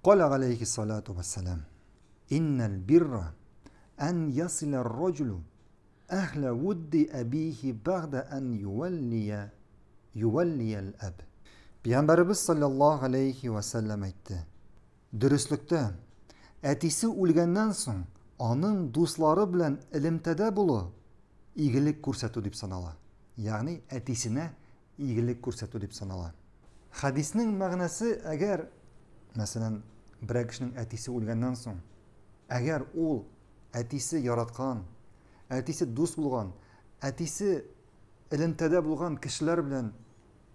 قال عليه الصلاة والسلام إن البر أن يصل الرجل أهل ود أبيه بعد أن يولي الأب. Peygamberimiz sallallahu aleyhi ve sellem aytdı. Dürüstlükte әтисе үлгәннән соң аның дуслары белән элемтәдә булу игелек күрсәтү дип санала. Ягъни әтисенә игелек күрсәтү дип санала. Хадиснең мәгънәсе әгәр мәсәлән бер кешенең әтисе үлгәннән соң әгәр ул әтисе яраткан, әтисе дус булган, әтисе элемтәдә булган кешеләр белән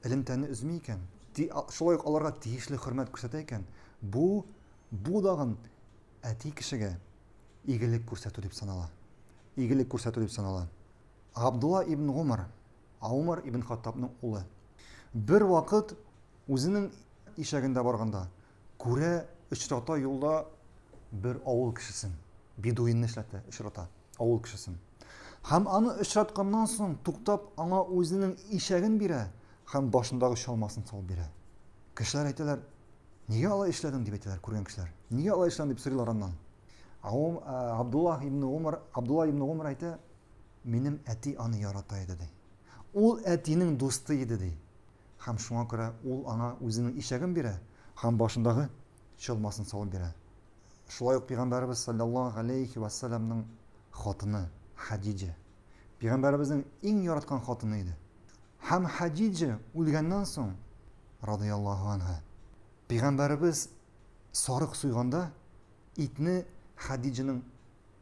элемтәне үзми икән, шулай ук аларга тиешле хөрмәт күрсәтә икән, бу дагын әти кешегә игелек күрсәтү дип санала. Игелек күрсәтү дип санала. Абдулла ибн Умар ибн Хаттабның улы бер вакыт үзенең ишәгендә барганда күрә очрата юлда бер авыл кешесен, бедуинны очрата, авыл кешесен. Һәм аны очратканнан соң туктап аңа үзенең ишәген бирә һәм башындагы чалмасын салып бирә. Кешеләр әйтәләр: "Нигә алай эшләдең?" дип әйтәләр, күргән кешеләр. "Нигә алай эшләдең?" дип сорыйлар аннан. Абдулла ибн Умар әйтә: "Минем әти аны ярата иде" ди. Ул әтинең дусты иде ди. Һәм шуңа күрә ул аңа үзенең ишәген бирә һәм башындагы чалмасын салып бирә. Шулай ук Пәйгамбәрбез саллаллаһу алейхи ва салламның хатыны Хадиджа. Пәйгамбәрбезнең иң яраткан хатыны иде. Һәм Хадиджа үлгәннән соң радиллаһу анха Пәйгамбәрбез сарык суйганда итне Хадиджаның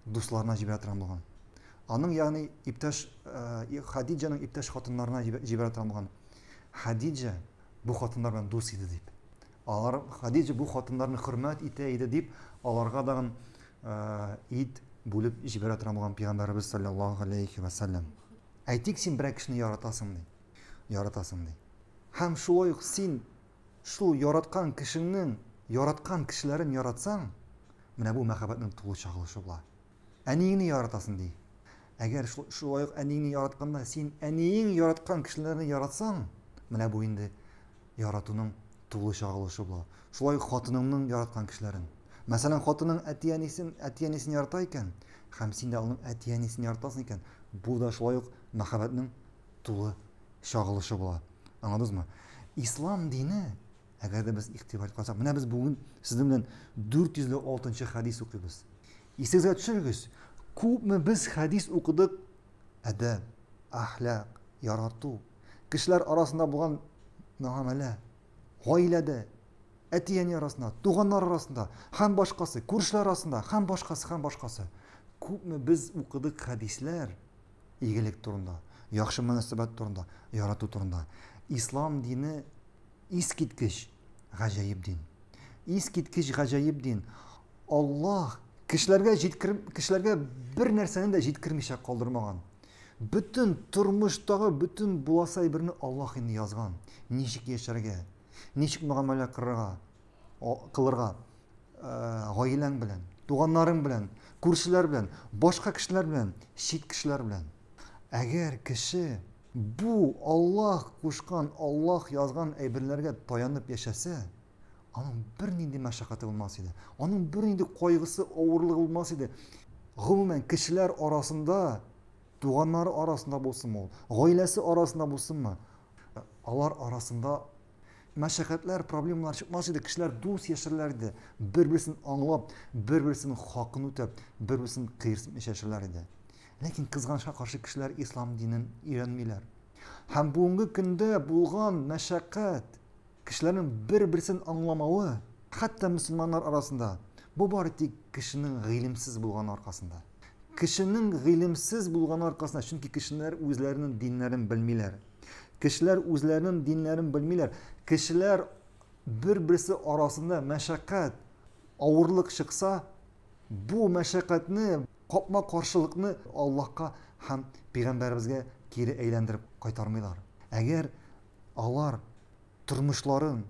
дусларына җибәрә торган булган. Аның ягъни Хадиджаның иптәш хатыннарына җибәрә торган булган. Хадиджа бу хатыннар белән дус иде дип. Хадиджа бу хатыннарны хөрмәт итә иде дип, аларга дагы ит бүлеп җибәрә торган булган Пәйгамбәрбез саллаллаһу алейхи ва саллям. Әйтик, син бер кешене яратасың ди. Һәм шулай ук син шул яраткан кешеңнең яраткан кешеләрен яратсаң, менә бу мәхәббәтнең тулы чагылышы була. Әниеңне яратасың ди. Әгәр шулай ук әниеңне яратканда син әниең яраткан кешеләрне яратсаң, менә бу инде яратуның тулы чагылышы була. Шулай ук хатыныңның яраткан кешеләрен. Мәсәлән, хатының әти-әнисен ярата икән, һәм син дә аның әти-әнисен яратасың икән, бу да шулай ук мәхәббәтнең тулы чагылышы була. Аңладыңызмы? Ислам дине, әгәр дә без игътибар итсак, менә без бүген сезнең белән 406 хадис укыйбыз. Исегезгә төшерегез, күпме без хадис укыдык? Әдәп, әхлак, ярату, кешеләр арасында булган муамәлә, гаиләдә, әти-әни арасында, туганнар арасында, һәм башкасы, күршеләр арасында, һәм башкасы. Күпме без укыдык хадисләр игелек турында, яхшы мөнәсәбәт турында, ярату турында. Ислам дине искиткеч гаҗәеп дин. Искиткеч гаҗәеп дин. Аллаһ кешеләргә бер нәрсәне дә җиткермичә калдырмаган. Бүтән тормыштагы бүтән буласы әйберне Аллаһ инде язган. Ничек яшәргә, ничек муамәлә кылырга, гаиләң белән, туганнарың белән, күршеләр белән, башка кешеләр белән, чит кешеләр белән. Әгәр кеше бу Аллаһ кушкан, Аллаһ язган әйберләргә таянып яшәсә, аның бер нинди мәшәкате булмас иде. Аның бер нинди кайгысы, авырлыгы булмас иде. Гомумән кешеләр арасында, туганнары арасында булсынмы, гаиләсе арасында булсынмы, алар арасында мәшәкатьләр, проблемалар чыкмас иде. Кешеләр дус яшәрләр иде. Бер-берсен аңлап, бер-берсенең хакын үтәп, бер-берсен кыерсып яшәрләр иде. Ләкин кызганычка каршы кешеләр ислам динен өйрәнмиләр. Һәм бүгенге көндә булган мәшәкать, кешеләрнең бер-берсен аңламавы, хәтта мөселманнар арасында, бу бары тик кешенең гыйлемсез булган аркасында. Кешенең гыйлемсез булган аркасында, чөнки кешеләр үзләренең диннәрен белмиләр. Кешеләр үзләренең диннәрен белмиләр. Кешеләр бер-берсе арасында мәшәкать, авырлык чыкса, бу мәшәкатьне, капма каршылыкны Аллаһка һәм Пәйгамбәребезгә кире әйләндереп кайтармыйлар. Әгәр алар тормышларын,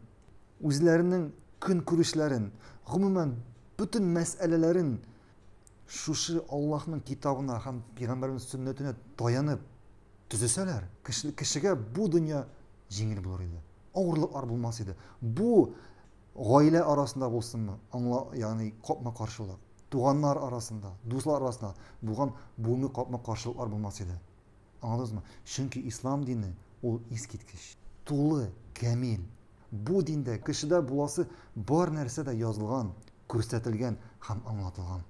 үзләренең көн күрешләрен, гомумән бүтән мәсьәләләрен шушы Аллаһның китабына һәм Пәйгамбәребезнең сөннәтенә таянып төзесәләр, кешегә бу дөнья җиңел булыр иде. Авырлыклар булмас иде. Бу Гаилә арасында булсынмы, ягъни капма-каршылык, туганнар арасында, дуслар арасында булган буңгы капма-каршылыклар булмас иде. Аңладыңызмы? Чөнки ислам дине ул искиткеч, тулы, камил. Бу диндә кешедә буласы бар нәрсә дә язылган, күрсәтелгән һәм аңлатылган.